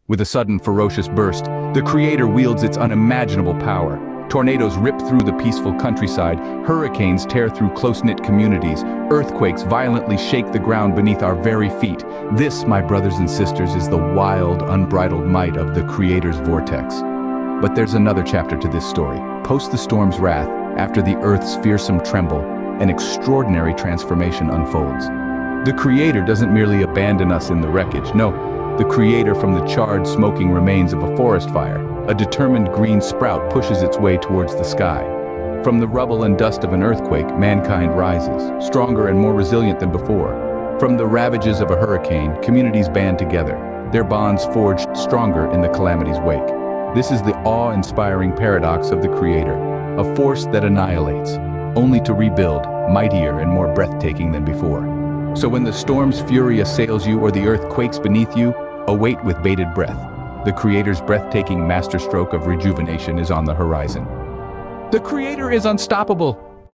With a sudden ferocious burst, the Creator wields its unimaginable power. Tornadoes rip through the peaceful countryside, hurricanes tear through close-knit communities, earthquakes violently shake the ground beneath our very feet. This, my brothers and sisters, is the wild, unbridled might of the Creator's vortex. But there's another chapter to this story. Post the storm's wrath, after the Earth's fearsome tremble, an extraordinary transformation unfolds. The Creator doesn't merely abandon us in the wreckage. No, the Creator, from the charred, smoking remains of a forest fire, a determined green sprout pushes its way towards the sky. From the rubble and dust of an earthquake, mankind rises, stronger and more resilient than before. From the ravages of a hurricane, communities band together, their bonds forged stronger in the calamity's wake. This is the awe-inspiring paradox of the Creator, a force that annihilates, only to rebuild, mightier and more breathtaking than before. So when the storm's fury assails you or the earth quakes beneath you, await with bated breath. The Creator's breathtaking masterstroke of rejuvenation is on the horizon. The Creator is unstoppable.